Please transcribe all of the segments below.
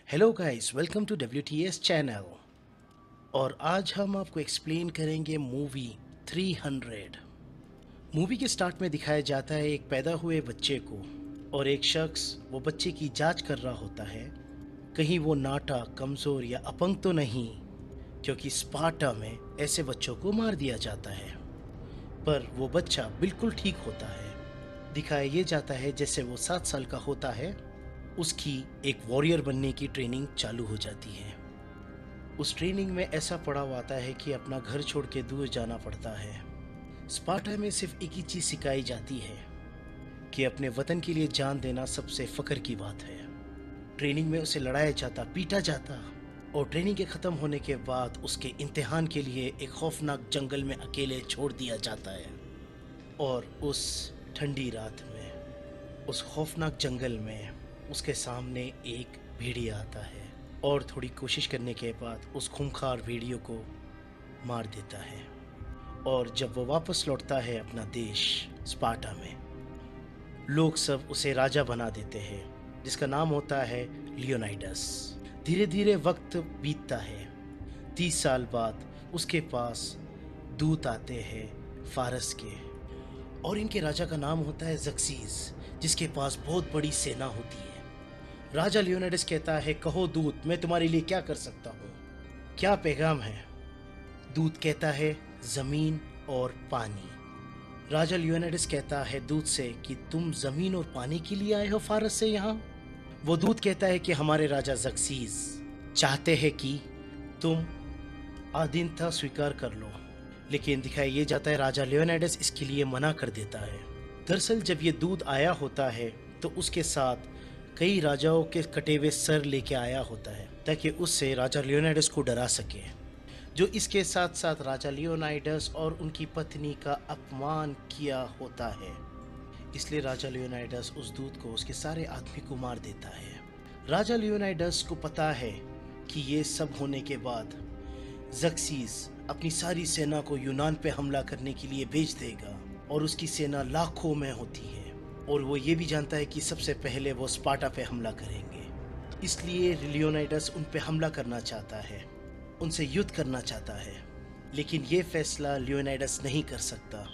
Hello guys, welcome to WTS channel. और आज हम आपको एक्सप्लेन करेंगे मूवी 300। मूवी के स्टार्ट में दिखाया जाता है एक पैदा हुए बच्चे को, और एक शख्स वो बच्चे की जांच कर रहा होता है कहीं वो नाटा, कमज़ोर या अपंग तो नहीं, क्योंकि स्पार्टा में ऐसे बच्चों को मार दिया जाता है। पर वो बच्चा बिल्कुल ठीक होता है। दिखाया ये जाता है जैसे वो 7 साल का होता है, उसकी एक वॉरियर बनने की ट्रेनिंग चालू हो जाती है। उस ट्रेनिंग में ऐसा पड़ाव आता है कि अपना घर छोड़ के दूर जाना पड़ता है। स्पार्टा में सिर्फ एक ही चीज़ सिखाई जाती है कि अपने वतन के लिए जान देना सबसे फ़ख्र की बात है। ट्रेनिंग में उसे लड़ाया जाता, पीटा जाता, और ट्रेनिंग के ख़त्म होने के बाद उसके इम्तिहान के लिए एक खौफनाक जंगल में अकेले छोड़ दिया जाता है। और उस ठंडी रात में, उस खौफनाक जंगल में उसके सामने एक भेड़िया आता है और थोड़ी कोशिश करने के बाद उस खूंखार भेड़ियों को मार देता है। और जब वो वापस लौटता है अपना देश स्पार्टा में, लोग सब उसे राजा बना देते हैं, जिसका नाम होता है लियोनाइडस। धीरे धीरे वक्त बीतता है। 30 साल बाद उसके पास दूत आते हैं फारस के, और इनके राजा का नाम होता है ज़क्सीज़, जिसके पास बहुत बड़ी सेना होती है। राजा लियोनाइडस कहता है, कहो दूत, मैं तुम्हारे लिए क्या कर सकता हूँ, क्या पैगाम है? दूत कहता है, ज़मीन और पानी। राजा लियोनाइडस कहता है दूत से कि तुम ज़मीन और पानी के लिए आए हो फारस से यहाँ? वो दूत कहता है कि हमारे राजा ज़क्सीज़ चाहते हैं कि तुम आधीनता स्वीकार कर लो। लेकिन दिखाया ये जाता है राजा लियोनाइडस इसके लिए मना कर देता है। दरअसल जब ये दूत आया होता है तो उसके साथ कई राजाओं के कटे हुए सर लेके आया होता है, ताकि उससे राजा लियोनाइडस को डरा सके, जो इसके साथ साथ राजा लियोनाइडस और उनकी पत्नी का अपमान किया होता है। इसलिए राजा लियोनाइडस उस दूत को, उसके सारे आदमी को मार देता है। राजा लियोनाइडस को पता है कि ये सब होने के बाद ज़क्सीज़ अपनी सारी सेना को यूनान पे हमला करने के लिए भेज देगा, और उसकी सेना लाखों में होती है, और वो ये भी जानता है कि सबसे पहले वो स्पार्टा पे हमला करेंगे। इसलिए लियोनाइडस उन पे हमला करना चाहता है, उनसे युद्ध करना चाहता है। लेकिन ये फैसला लियोनाइडस नहीं कर सकता।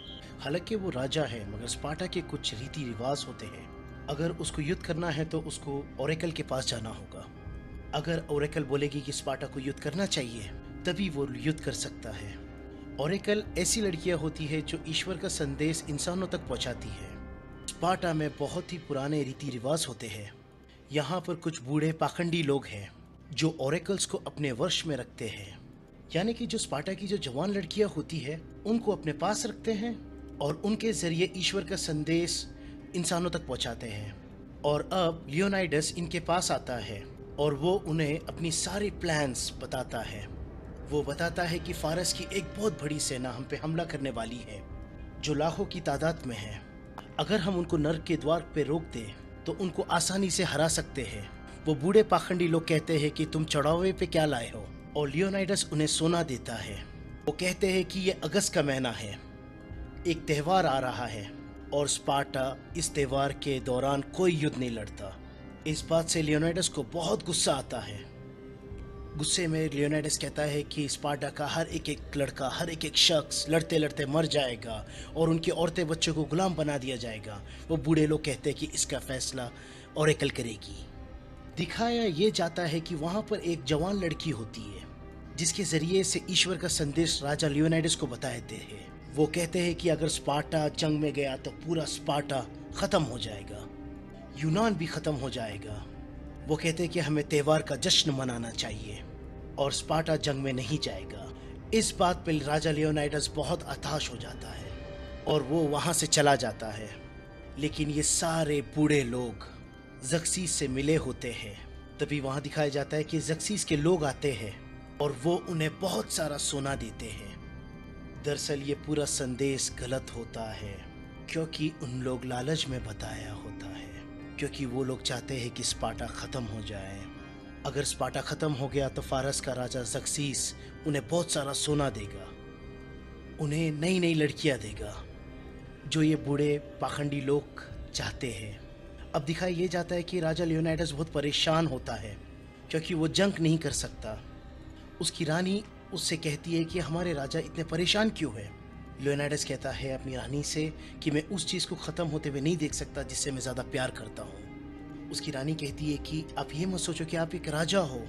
हालांकि वो राजा है, मगर स्पार्टा के कुछ रीति रिवाज होते हैं। अगर उसको युद्ध करना है तो उसको ओरेकल के पास जाना होगा। अगर ओरेकल बोलेगी कि स्पार्टा को युद्ध करना चाहिए, तभी वो युद्ध कर सकता है। ओरेकल ऐसी लड़कियां होती है जो ईश्वर का संदेश इंसानों तक पहुंचाती है। स्पार्टा में बहुत ही पुराने रीति रिवाज होते हैं। यहाँ पर कुछ बूढ़े पाखंडी लोग हैं जो ओरेकल्स को अपने वश में रखते हैं, यानी कि जो स्पार्टा की जो जवान लड़कियां होती है उनको अपने पास रखते हैं और उनके जरिए ईश्वर का संदेश इंसानों तक पहुंचाते हैं। और अब लियोनाइडस इनके पास आता है और वो उन्हें अपनी सारे प्लान्स बताता है। वो बताता है कि फारस की एक बहुत बड़ी सेना हम पे हमला करने वाली है, जो लाखों की तादाद में है। अगर हम उनको नर्क के द्वार पे रोक दें तो उनको आसानी से हरा सकते हैं। वो बूढ़े पाखंडी लोग कहते हैं कि तुम चढ़ावे पे क्या लाए हो, और लियोनाइडस उन्हें सोना देता है। वो कहते हैं कि ये अगस्त का महीना है, एक त्यौहार आ रहा है, और स्पार्टा इस त्यौहार के दौरान कोई युद्ध नहीं लड़ता। इस बात से लियोनाइडस को बहुत गुस्सा आता है। गुस्से में लियोनाइडस कहता है कि स्पार्टा का हर एक एक लड़का, हर एक एक शख्स लड़ते लड़ते मर जाएगा और उनकी औरतें बच्चों को गुलाम बना दिया जाएगा। वो बूढ़े लोग कहते हैं कि इसका फैसला ओरेकल करेगी। दिखाया ये जाता है कि वहाँ पर एक जवान लड़की होती है, जिसके ज़रिए से ईश्वर का संदेश राजा लियोनाइडस को बताते हैं। वो कहते हैं कि अगर स्पार्टा जंग में गया तो पूरा स्पार्टा ख़त्म हो जाएगा, यूनान भी ख़त्म हो जाएगा। वो कहते हैं कि हमें त्यौहार का जश्न मनाना चाहिए, और स्पार्टा जंग में नहीं जाएगा। इस बात पर राजा लियोनाइडस बहुत हताश हो जाता है और वो वहाँ से चला जाता है। लेकिन ये सारे बूढ़े लोग ज़क्सीज़ से मिले होते हैं। तभी वहाँ दिखाया जाता है कि ज़क्सीज़ के लोग आते हैं और वो उन्हें बहुत सारा सोना देते हैं। दरअसल ये पूरा संदेश गलत होता है, क्योंकि उन लोग लालच में बताया होता है, क्योंकि वो लोग चाहते हैं कि स्पार्टा ख़त्म हो जाए। अगर स्पार्टा ख़त्म हो गया तो फारस का राजा ज़क्सीज़ उन्हें बहुत सारा सोना देगा, उन्हें नई नई लड़कियां देगा, जो ये बूढ़े पाखंडी लोग चाहते हैं। अब दिखाया ये जाता है कि राजा लियोनाइडस बहुत परेशान होता है क्योंकि वो जंग नहीं कर सकता। उसकी रानी उससे कहती है कि हमारे राजा इतने परेशान क्यों है। लियोनार्डस कहता है अपनी रानी से कि मैं उस चीज़ को ख़त्म होते हुए नहीं देख सकता जिससे मैं ज़्यादा प्यार करता हूँ। उसकी रानी कहती है कि आप ये मत सोचो कि आप एक राजा हो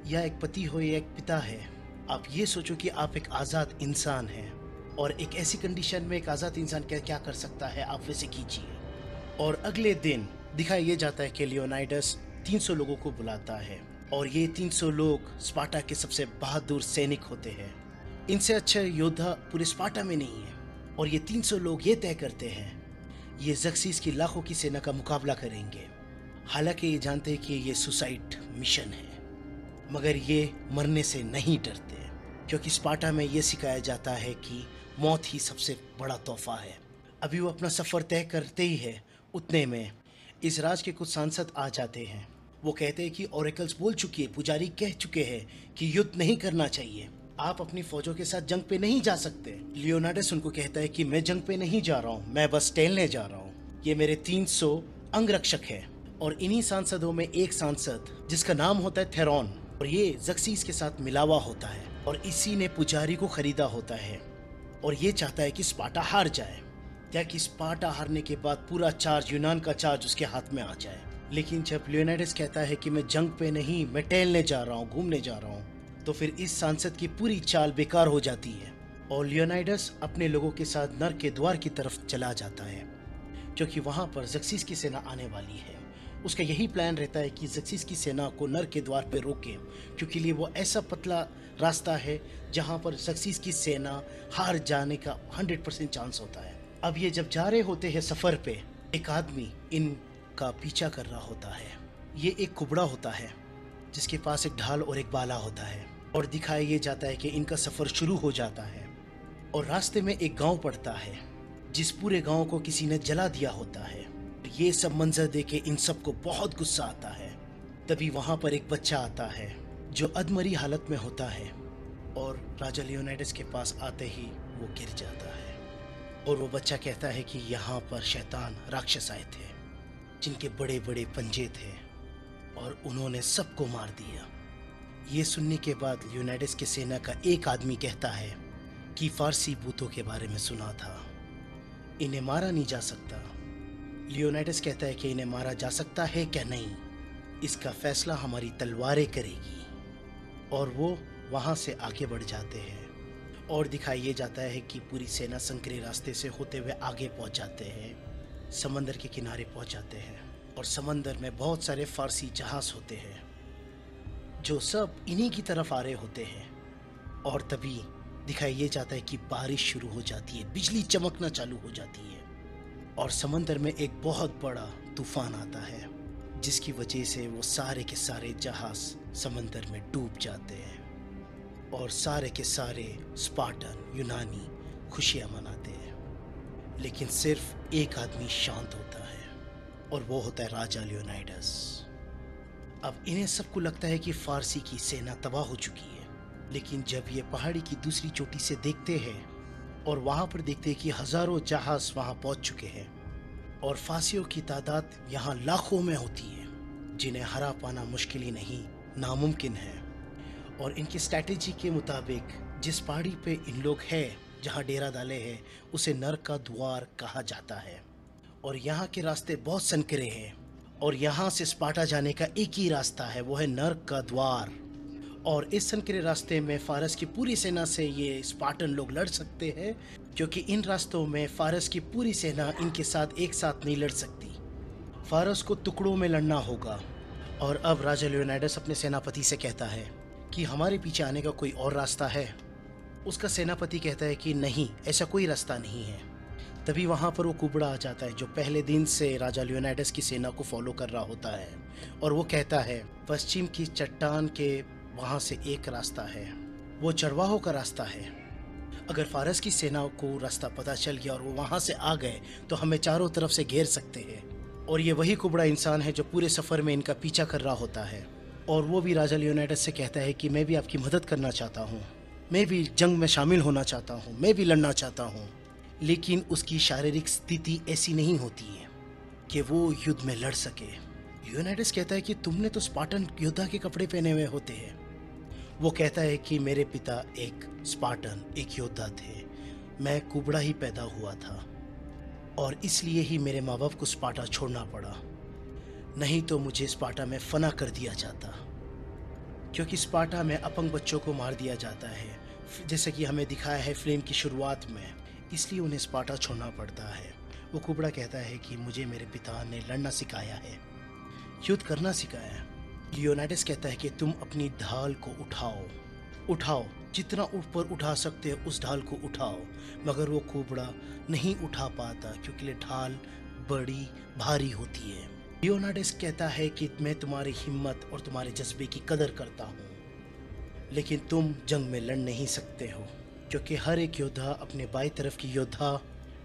या एक पति हो या एक पिता है। आप ये सोचो कि आप एक आज़ाद इंसान हैं, और एक ऐसी कंडीशन में एक आज़ाद इंसान क्या क्या कर सकता है, आप वैसे कीजिए। और अगले दिन दिखाया ये जाता है कि लियोनार्डस 300 लोगों को बुलाता है, और ये 300 लोग स्पार्टा के सबसे बहादुर सैनिक होते हैं। इनसे अच्छा योद्धा पूरे स्पार्टा में नहीं है। और ये 300 लोग ये तय करते हैं ये ज़र्क्सिस की लाखों की सेना का मुकाबला करेंगे। हालांकि ये जानते हैं कि ये सुसाइड मिशन है, मगर ये मरने से नहीं डरते, क्योंकि स्पार्टा में ये सिखाया जाता है कि मौत ही सबसे बड़ा तोहफा है। अभी वो अपना सफ़र तय करते ही है, उतने में इस राज के कुछ सांसद आ जाते हैं। वो कहते हैं कि ओरेकल्स बोल चुकी है, पुजारी कह चुके हैं कि युद्ध नहीं करना चाहिए, आप अपनी फौजों के साथ जंग पे नहीं जा सकते। लियोनार्डस उनको कहता है कि मैं जंग पे नहीं जा रहा हूँ, मैं बस टहलने जा रहा हूँ। ये मेरे 300 अंगरक्षक है। और इन्हीं सांसदों में एक सांसद जिसका नाम होता है थेरॉन, और ये ज़र्क्सिस के साथ मिलावा होता है, और इसी ने पुजारी को खरीदा होता है, और ये चाहता है कि स्पार्टा हार जाए, ताकि स्पार्टा हारने के बाद पूरा चार्ज, यूनान का चार्ज उसके हाथ में आ जाए। लेकिन जब लियोनार्डस कहता है कि मैं जंग पे नहीं, मैं टहलने जा रहा हूँ, घूमने जा रहा हूँ, तो फिर इस सांसद की पूरी चाल बेकार हो जाती है, और लियोनार्डस अपने लोगों के साथ नर्क के द्वार की तरफ चला जाता है, क्योंकि वहाँ पर ज़र्क्सिस की सेना आने वाली है। उसका यही प्लान रहता है कि ज़र्क्सिस की सेना को नर्क के द्वार पर रोके, क्योंकि लिए वो ऐसा पतला रास्ता है जहाँ पर ज़र्क्सिस की सेना हार जाने का 100% चांस होता है। अब ये जब जा रहे होते हैं सफ़र पे, एक आदमी इनका पीछा कर रहा होता है। ये एक कुबड़ा होता है जिसके पास एक ढाल और एक बाला होता है, और दिखाया ये जाता है कि इनका सफ़र शुरू हो जाता है, और रास्ते में एक गांव पड़ता है जिस पूरे गांव को किसी ने जला दिया होता है। ये सब मंजर देखे इन सबको बहुत गुस्सा आता है। तभी वहाँ पर एक बच्चा आता है जो अधमरी हालत में होता है, और राजा लियोनार्डस के पास आते ही वो गिर जाता है। और वो बच्चा कहता है कि यहाँ पर शैतान राक्षस आए थे जिनके बड़े बड़े पंजे थे, और उन्होंने सबको मार दिया। ये सुनने के बाद लियोनार्डस के सेना का एक आदमी कहता है कि फारसी भूतों के बारे में सुना था, इन्हें मारा नहीं जा सकता। लियोनार्डस कहता है कि इन्हें मारा जा सकता है क्या नहीं, इसका फैसला हमारी तलवारें करेगी। और वो वहाँ से आगे बढ़ जाते हैं, और दिखाया जाता है कि पूरी सेना संकरे रास्ते से होते हुए आगे पहुँच जाते हैं, समंदर के किनारे पहुँच जाते हैं, और समंदर में बहुत सारे फारसी जहाज़ होते हैं जो सब इन्हीं की तरफ आ रहे होते हैं। और तभी दिखाया जाता है कि बारिश शुरू हो जाती है, बिजली चमकना चालू हो जाती है, और समंदर में एक बहुत बड़ा तूफान आता है, जिसकी वजह से वो सारे के सारे जहाज समंदर में डूब जाते हैं, और सारे के सारे स्पार्टन यूनानी खुशियाँ मनाते हैं। लेकिन सिर्फ एक आदमी शांत होता है, और वो होता है राजा लियोनार्डस। अब इन्हें सबको लगता है कि फारसी की सेना तबाह हो चुकी है, लेकिन जब ये पहाड़ी की दूसरी चोटी से देखते हैं और वहाँ पर देखते हैं कि हज़ारों जहाज़ वहाँ पहुँच चुके हैं, और फारसियों की तादाद यहाँ लाखों में होती है, जिन्हें हरा पाना मुश्किल ही नहीं, नामुमकिन है। और इनकी स्ट्रैटेजी के मुताबिक जिस पहाड़ी पे इन लोग हैं, जहाँ डेरा डाले हैं, उसे नर्क का द्वार कहा जाता है, और यहाँ के रास्ते बहुत संकरे हैं, और यहाँ से स्पार्टा जाने का एक ही रास्ता है, वो है नर्क का द्वार। और इस संकरे रास्ते में फारस की पूरी सेना से ये स्पार्टन लोग लड़ सकते हैं, क्योंकि इन रास्तों में फारस की पूरी सेना इनके साथ एक साथ नहीं लड़ सकती। फारस को टुकड़ों में लड़ना होगा। और अब राजा लियोनार्डस अपने सेनापति से कहता है कि हमारे पीछे आने का कोई और रास्ता है। उसका सेनापति कहता है कि नहीं, ऐसा कोई रास्ता नहीं है। तभी वहाँ पर वो कुबड़ा आ जाता है जो पहले दिन से राजा लियोनार्डस की सेना को फॉलो कर रहा होता है, और वो कहता है पश्चिम की चट्टान के वहाँ से एक रास्ता है, वो चरवाहों का रास्ता है। अगर फारस की सेना को रास्ता पता चल गया और वो वहाँ से आ गए तो हमें चारों तरफ से घेर सकते हैं। और ये वही कुबड़ा इंसान है जो पूरे सफ़र में इनका पीछा कर रहा होता है, और वो भी राजा लियोनार्डस से कहता है कि मैं भी आपकी मदद करना चाहता हूँ, मैं भी जंग में शामिल होना चाहता हूँ, मैं भी लड़ना चाहता हूँ। लेकिन उसकी शारीरिक स्थिति ऐसी नहीं होती है कि वो युद्ध में लड़ सके। लियोनाइडस कहता है कि तुमने तो स्पार्टन योद्धा के कपड़े पहने हुए होते हैं। वो कहता है कि मेरे पिता एक स्पार्टन, एक योद्धा थे। मैं कुबड़ा ही पैदा हुआ था और इसलिए ही मेरे माँ बाप को स्पार्टा छोड़ना पड़ा, नहीं तो मुझे स्पार्टा में फना कर दिया जाता। क्योंकि स्पार्टा में अपंग बच्चों को मार दिया जाता है, जैसे कि हमें दिखाया है फिल्म की शुरुआत में, इसलिए उन्हें स्पार्टा छोड़ना पड़ता है। वो कुबड़ा कहता है कि मुझे मेरे पिता ने लड़ना सिखाया है, युद्ध करना सिखाया है। लियोनाइडस कहता है कि तुम अपनी ढाल को उठाओ, उठाओ, जितना ऊपर उठा सकते हो उस ढाल को उठाओ। मगर वो कुबड़ा नहीं उठा पाता क्योंकि ढाल बड़ी भारी होती है। लियोनाइडस कहता है कि मैं तुम्हारी हिम्मत और तुम्हारे जज्बे की कदर करता हूँ, लेकिन तुम जंग में लड़ नहीं सकते हो, क्योंकि हर एक योद्धा अपने बाई तरफ की योद्धा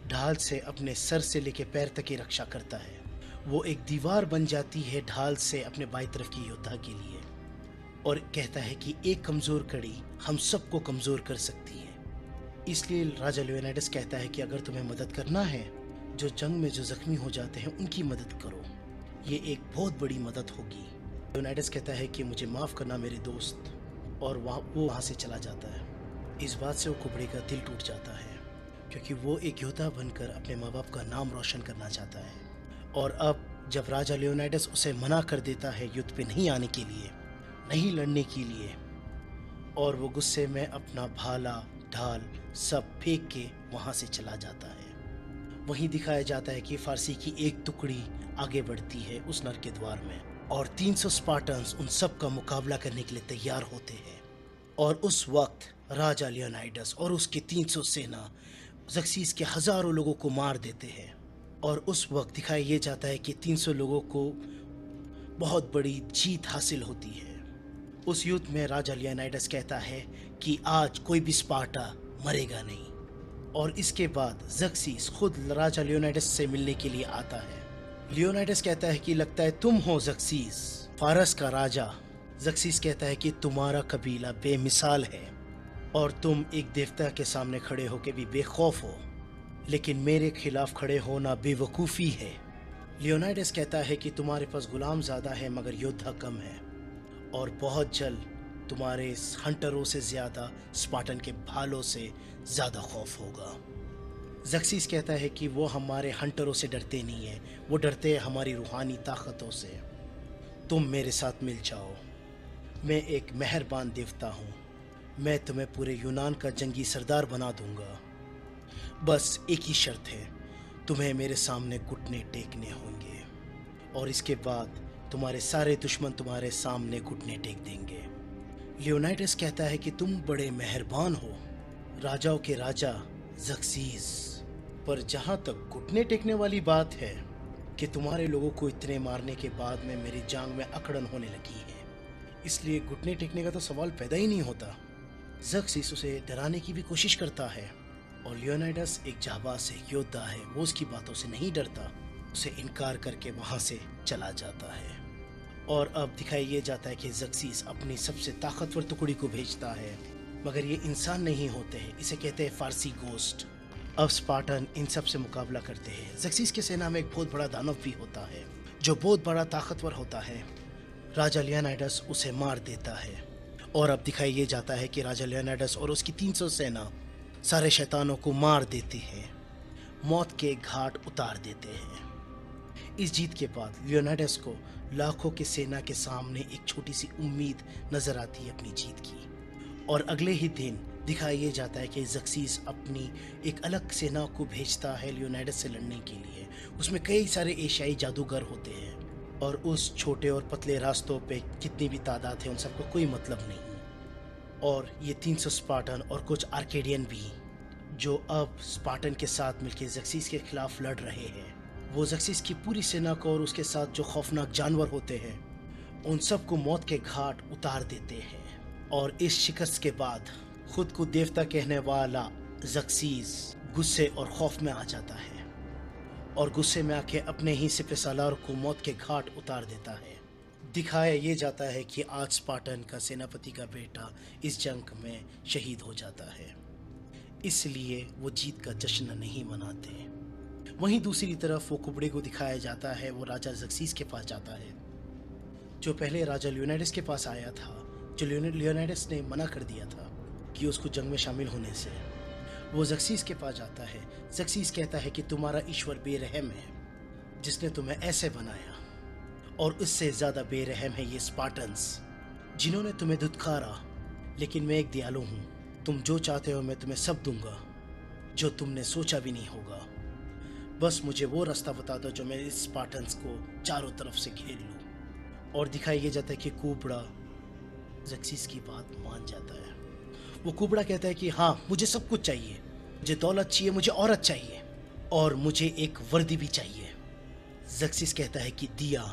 ढाल से अपने सर से लेकर पैर तक की रक्षा करता है। वो एक दीवार बन जाती है ढाल से अपने बाई तरफ की योद्धा के लिए, और कहता है कि एक कमज़ोर कड़ी हम सबको कमज़ोर कर सकती है। इसलिए राजा लियोनाइडस कहता है कि अगर तुम्हें मदद करना है, जो जंग में जो जख्मी हो जाते हैं उनकी मदद करो, ये एक बहुत बड़ी मदद होगी। लियोनाइडस कहता है कि मुझे माफ़ करना मेरे दोस्त, और वो वहाँ से चला जाता है। इस बात से वो कुबड़े का दिल टूट जाता है, क्योंकि वो एक योद्धा बनकर अपने माँ बाप का नाम रोशन करना चाहता है। और अब जब राजा लियोनाइडस उसे मना कर देता है युद्ध पे नहीं आने के लिए, नहीं लड़ने के लिए, और वो गुस्से में अपना भाला ढाल सब फेंक के वहाँ से चला जाता है। वहीं दिखाया जाता है कि फारसी की एक टुकड़ी आगे बढ़ती है उस नर के द्वार में, और 300 स्पार्टन्स उन सब का मुकाबला करने के लिए तैयार होते हैं। और उस वक्त राजा लियोनाइडस और उसकी 300 सेना ज़र्क्सीस के हज़ारों लोगों को मार देते हैं। और उस वक्त दिखाया ये जाता है कि 300 लोगों को बहुत बड़ी जीत हासिल होती है। उस युद्ध में राजा लियोनाइडस कहता है कि आज कोई भी स्पार्टा मरेगा नहीं। और इसके बाद ज़र्क्सीस खुद राजा लियोनाइडस से मिलने के लिए आता है। लियोनाइडस कहता है कि लगता है तुम हो ज़र्क्सीस, फारस का राजा। ज़र्क्सीस कहता है कि तुम्हारा कबीला बेमिसाल है और तुम एक देवता के सामने खड़े होकर भी बेखौफ हो, लेकिन मेरे खिलाफ खड़े होना बेवकूफ़ी है। लियोनाइडस कहता है कि तुम्हारे पास गुलाम ज़्यादा है मगर योद्धा कम है, और बहुत जल्द तुम्हारे हंटरों से ज़्यादा स्पार्टन के भालों से ज़्यादा खौफ होगा। ज़र्क्सीस कहता है कि वो हमारे हंटरों से डरते नहीं हैं, वो डरते हैं हमारी रूहानी ताकतों से। तुम मेरे साथ मिल जाओ, मैं एक मेहरबान देवता हूँ, मैं तुम्हें पूरे यूनान का जंगी सरदार बना दूंगा। बस एक ही शर्त है, तुम्हें मेरे सामने घुटने टेकने होंगे, और इसके बाद तुम्हारे सारे दुश्मन तुम्हारे सामने घुटने टेक देंगे। लियोनाइडस कहता है कि तुम बड़े मेहरबान हो, राजाओं के राजा ज़र्क्सीस, पर जहाँ तक घुटने टेकने वाली बात है कि तुम्हारे लोगों को इतने मारने के बाद में मेरी जांग में अकड़न होने लगी है, इसलिए घुटने टेकने का तो सवाल पैदा ही नहीं होता। ज़र्क्सीस उसे डराने की भी कोशिश करता है, और लियोनाइडस एक जाबाज एक योद्धा है, वो उसकी बातों से नहीं डरता, उसे इनकार करके वहाँ से चला जाता है। और अब दिखाई ये जाता है कि ज़र्क्सीस अपनी सबसे ताकतवर टुकड़ी को भेजता है, मगर ये इंसान नहीं होते हैं, इसे कहते हैं फारसी गोस्ट। अब स्पार्टन इन सब से मुकाबला करते हैं। ज़र्क्सीस की सेना में एक बहुत बड़ा दानव भी होता है जो बहुत बड़ा ताकतवर होता है। राजा लियोनाइडस उसे मार देता है, और अब दिखाई ये जाता है कि राजा लियोनाइडस और उसकी 300 सेना सारे शैतानों को मार देते हैं, मौत के घाट उतार देते हैं। इस जीत के बाद लियोनाइडस को लाखों की सेना के सामने एक छोटी सी उम्मीद नजर आती है अपनी जीत की। और अगले ही दिन दिखाया ये जाता है कि ज़र्क्सीस अपनी एक अलग सेना को भेजता है लियोनाइडस से लड़ने के लिए। उसमें कई सारे एशियाई जादूगर होते हैं, और उस छोटे और पतले रास्तों पे कितनी भी तादाद है उन सबको कोई मतलब नहीं। और ये 300 स्पार्टन और कुछ आर्केडियन भी, जो अब स्पार्टन के साथ मिलकर ज़र्क्सीस के खिलाफ लड़ रहे हैं, वो ज़र्क्सीस की पूरी सेना को और उसके साथ जो खौफनाक जानवर होते हैं उन सबको मौत के घाट उतार देते हैं। और इस शिकस्त के बाद खुद को देवता कहने वाला ज़र्क्सीस गुस्से और खौफ में आ जाता है, और गुस्से में आके अपने ही सिपह सालार को मौत के घाट उतार देता है। दिखाया ये जाता है कि आज स्पार्टन का सेनापति का बेटा इस जंग में शहीद हो जाता है, इसलिए वो जीत का जश्न नहीं मनाते। वहीं दूसरी तरफ वो कुबड़े को दिखाया जाता है, वो राजा ज़र्क्सीस के पास जाता है जो पहले राजा लियोनाइडस के पास आया था, जो लियोनाइडस ने मना कर दिया था कि उसको जंग में शामिल होने से। वो ज़क्सीस के पास जाता है। ज़क्सीस कहता है कि तुम्हारा ईश्वर बेरहम है, जिसने तुम्हें ऐसे बनाया, और उससे ज़्यादा बेरहम है ये स्पार्टन्स, जिन्होंने तुम्हें धुतकारा। लेकिन मैं एक दयालु हूँ, तुम जो चाहते हो मैं तुम्हें सब दूंगा, जो तुमने सोचा भी नहीं होगा। बस मुझे वो रास्ता बता दो जो मैं इस स्पार्टन्स को चारों तरफ से घेर लूँ। और दिखाया ये जाता है कि कुबड़ा ज़क्सीस की बात मान जाता है। वो कुबड़ा कहता है कि हाँ, मुझे सब कुछ चाहिए, मुझे दौलत चाहिए, मुझे औरत चाहिए, और मुझे एक वर्दी भी चाहिए। ज़क्सीस कहता है कि दिया,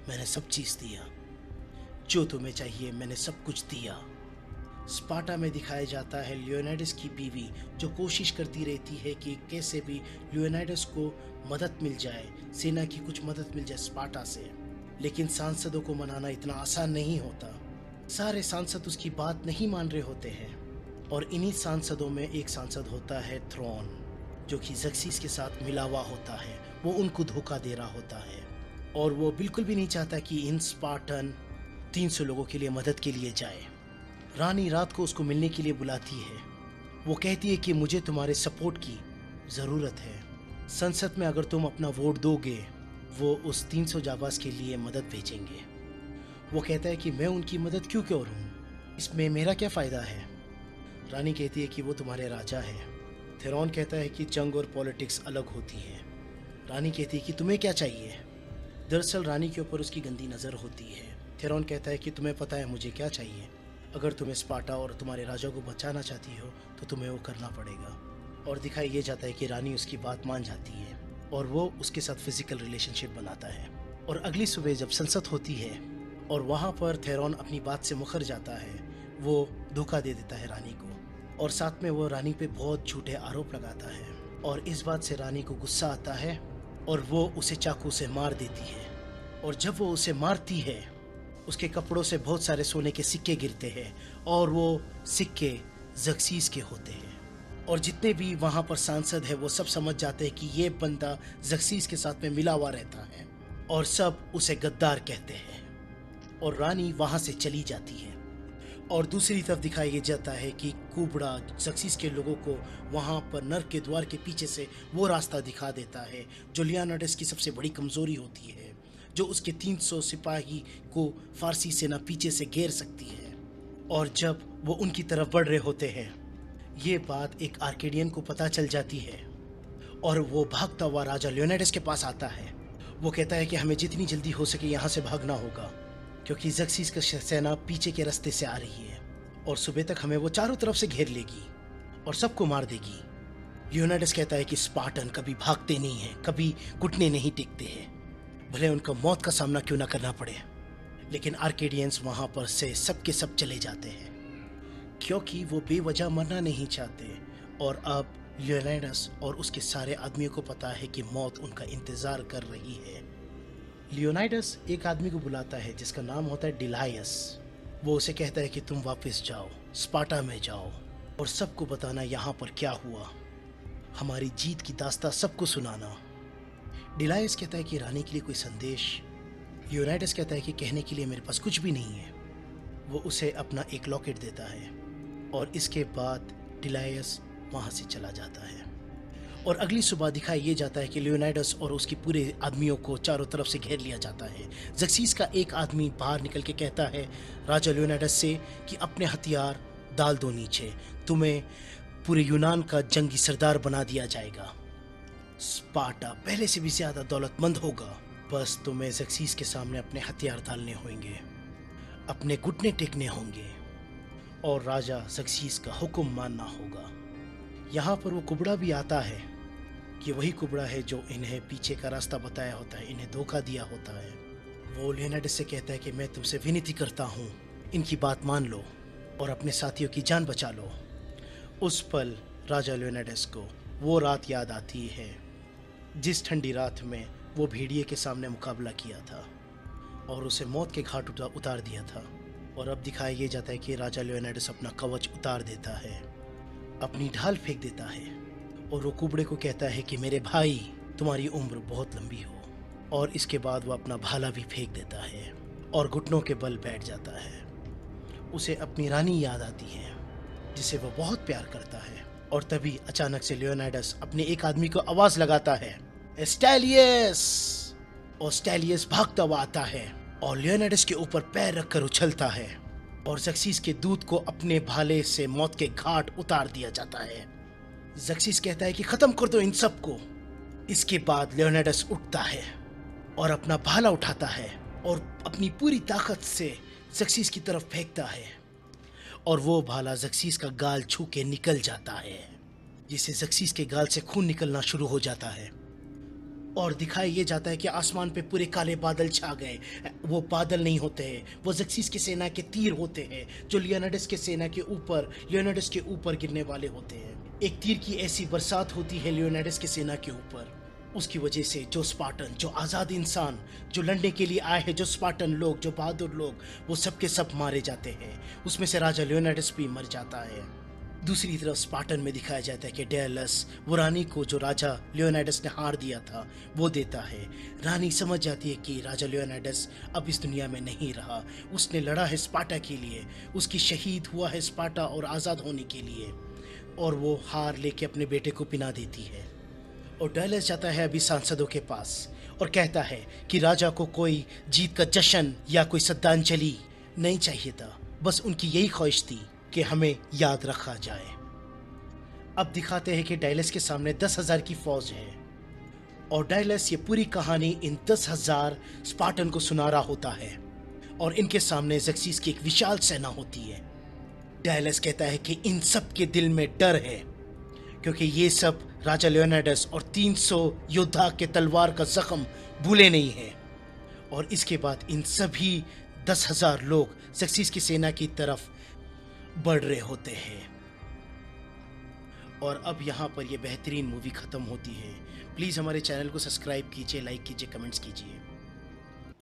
मैंने सब चीज़ दिया, जो तुम्हें चाहिए मैंने सब कुछ दिया। स्पार्टा में दिखाया जाता है लियोनाइडस की बीवी, जो कोशिश करती रहती है कि कैसे भी लियोनाइडस को मदद मिल जाए, सेना की कुछ मदद मिल जाए स्पार्टा से। लेकिन सांसदों को मनाना इतना आसान नहीं होता। सारे सांसद उसकी बात नहीं मान रहे होते हैं, और इन्हीं सांसदों में एक सांसद होता है थ्रोन, जो कि ज़क्सीस के साथ मिला हुआ होता है। वो उनको धोखा दे रहा होता है, और वो बिल्कुल भी नहीं चाहता कि इन स्पार्टन 300 लोगों के लिए मदद के लिए जाए। रानी रात को उसको मिलने के लिए बुलाती है। वो कहती है कि मुझे तुम्हारे सपोर्ट की ज़रूरत है। संसद में अगर तुम अपना वोट दोगे, वो उस 300 जाबाज के लिए मदद भेजेंगे। वो कहता है कि मैं उनकी मदद क्यों करूँ, इसमें मेरा क्या फ़ायदा है। रानी कहती है कि वो तुम्हारे राजा है। थेरॉन कहता है कि जंग और पॉलिटिक्स अलग होती है। रानी कहती है कि तुम्हें क्या चाहिए। दरअसल रानी के ऊपर उसकी गंदी नज़र होती है। थेरॉन कहता है कि तुम्हें पता है मुझे क्या चाहिए। अगर तुम्हें स्पार्टा और तुम्हारे राजा को बचाना चाहती हो तो तुम्हें वो करना पड़ेगा। और दिखाई ये जाता है कि रानी उसकी बात मान जाती है, और वो उसके साथ फिजिकल रिलेशनशिप बनाता है। और अगली सुबह जब संसद होती है और वहाँ पर थेरॉन अपनी बात से मुकर जाता है, वो धोखा दे देता है रानी को, और साथ में वो रानी पे बहुत झूठे आरोप लगाता है। और इस बात से रानी को गुस्सा आता है और वो उसे चाकू से मार देती है। और जब वो उसे मारती है, उसके कपड़ों से बहुत सारे सोने के सिक्के गिरते हैं, और वो सिक्के ज़क्सीस के होते हैं। और जितने भी वहाँ पर सांसद हैं वो सब समझ जाते हैं कि ये बंदा ज़क्सीस के साथ में मिला हुआ रहता है, और सब उसे गद्दार कहते हैं। और रानी वहाँ से चली जाती है। और दूसरी तरफ दिखाया जाता है कि कुबड़ा ज़क्सीस के लोगों को वहाँ पर नर्क के द्वार के पीछे से वो रास्ता दिखा देता है जो लियोनाइडस की सबसे बड़ी कमज़ोरी होती है, जो उसके 300 सिपाही को फारसी सेना पीछे से घेर सकती है। और जब वो उनकी तरफ बढ़ रहे होते हैं, ये बात एक आर्केडियन को पता चल जाती है, और वो भागता हुआ राजा लियोनाइडस के पास आता है। वो कहता है कि हमें जितनी जल्दी हो सके यहाँ से भागना होगा, क्योंकि ज़क्सीस का सेना पीछे के रास्ते से आ रही है, और सुबह तक हमें वो चारों तरफ से घेर लेगी और सबको मार देगी। लियोनाइडस कहता है कि स्पार्टन कभी भागते नहीं हैं, कभी घुटने नहीं टेकते हैं, भले उनका मौत का सामना क्यों ना करना पड़े। लेकिन आर्केडियंस वहाँ पर से सबके सब चले जाते हैं, क्योंकि वो बेवजह मरना नहीं चाहते। और अब लियोनाइडस और उसके सारे आदमियों को पता है कि मौत उनका इंतज़ार कर रही है। लियोनाइडस एक आदमी को बुलाता है जिसका नाम होता है डिलायस। वो उसे कहता है कि तुम वापस जाओ, स्पार्टा में जाओ, और सबको बताना यहाँ पर क्या हुआ, हमारी जीत की दास्तां सबको सुनाना। डिलायस कहता है कि रानी के लिए कोई संदेश। लियोनाइडस कहता है कि कहने के लिए मेरे पास कुछ भी नहीं है। वो उसे अपना एक लॉकेट देता है, और इसके बाद डिलायस वहाँ से चला जाता है। और अगली सुबह दिखाया ये जाता है कि लियोनाइडस और उसके पूरे आदमियों को चारों तरफ से घेर लिया जाता है। ज़क्सीस का एक आदमी बाहर निकल के कहता है राजा लियोनाइडस से कि अपने हथियार डाल दो नीचे, तुम्हें पूरे यूनान का जंगी सरदार बना दिया जाएगा। स्पार्टा पहले से भी ज़्यादा दौलतमंद होगा, बस तुम्हें ज़क्सीस के सामने अपने हथियार डालने होंगे, अपने घुटने टेकने होंगे, और राजा ज़क्सीस का हुक्म मानना होगा। यहाँ पर वो कुबड़ा भी आता है कि वही कुबड़ा है जो इन्हें पीछे का रास्ता बताया होता है, इन्हें धोखा दिया होता है। वो लियोनाइडस से कहता है कि मैं तुमसे विनती करता हूँ, इनकी बात मान लो और अपने साथियों की जान बचा लो। उस पल राजा लियोनाइडस को वो रात याद आती है जिस ठंडी रात में वो भेड़िए के सामने मुकाबला किया था और उसे मौत के घाट उतार दिया था। और अब दिखाया ये जाता है कि राजा लियोनाइडस अपना कवच उतार देता है, अपनी ढाल फेंक देता है, और वो कुबड़े को कहता है कि मेरे भाई तुम्हारी उम्र बहुत लंबी हो। और इसके बाद वो अपना भाला भी फेंक देता है और घुटनों के बल बैठ जाता है। उसे अपनी रानी याद आती है जिसे वह बहुत प्यार करता है। और तभी अचानक से लियोनार्डस अपने एक आदमी को आवाज लगाता है, स्टैलियस। और स्टैलियस भागता हुआ आता है और लियोनार्डस के ऊपर पैर रखकर उछलता है और ज़क्सीस के दूत को अपने भाले से मौत के घाट उतार दिया जाता है। ज़क्सीस कहता है कि खत्म कर दो इन सबको। इसके बाद लियोनार्डस उठता है और अपना भाला उठाता है और अपनी पूरी ताकत से ज़क्सीस की तरफ फेंकता है और वो भाला ज़क्सीस का गाल छू के निकल जाता है, जिससे ज़क्सीस के गाल से खून निकलना शुरू हो जाता है। और दिखाया ये जाता है कि आसमान पे पूरे काले बादल छा गए। वो बादल नहीं होते हैं, वो ज़क्सीस की सेना के तीर होते हैं जो लियोनार्डस के सेना के ऊपर, लियोनार्डस के ऊपर गिरने वाले होते हैं। एक तीर की ऐसी बरसात होती है लियोनार्डस की सेना के ऊपर। उसकी वजह से जो स्पार्टन, जो आज़ाद इंसान जो लड़ने के लिए आए हैं, जो स्पार्टन लोग, जो बहादुर लोग, वो सब के सब मारे जाते हैं। उसमें से राजा लियोनार्डस भी मर जाता है। दूसरी तरफ स्पार्टन में दिखाया जाता है कि डेलस वो रानी को जो राजा लियोनार्डस ने हार दिया था वो देता है। रानी समझ जाती है कि राजा लियोनार्डस अब इस दुनिया में नहीं रहा। उसने लड़ा है स्पार्टा के लिए, उसकी शहीद हुआ है स्पार्टा और आज़ाद होने के लिए, और वो हार लेके अपने बेटे को पिना देती है। और डेलस जाता है अभी सांसदों के पास और कहता है कि राजा को कोई जीत का जश्न या कोई श्रद्धांजलि नहीं चाहिए था, बस उनकी यही ख्वाहिश थी कि हमें याद रखा जाए। अब दिखाते हैं कि डायलस के सामने 10,000 की फौज है और डायलस ये पूरी कहानी इन 10,000 स्पार्टन को सुना रहा होता है और इनके सामने ज़क्सीस की एक विशाल सेना होती है। डायलस कहता है कि इन सब के दिल में डर है क्योंकि ये सब राजा लियोनार्डस और 300 योद्धा के तलवार का जख्म भूले नहीं है। और इसके बाद इन सभी 10,000 लोग ज़क्सीस की सेना की तरफ बढ़ रहे होते हैं। और अब यहाँ पर यह बेहतरीन मूवी ख़त्म होती है। प्लीज़ हमारे चैनल को सब्सक्राइब कीजिए, लाइक कीजिए, कमेंट्स कीजिए।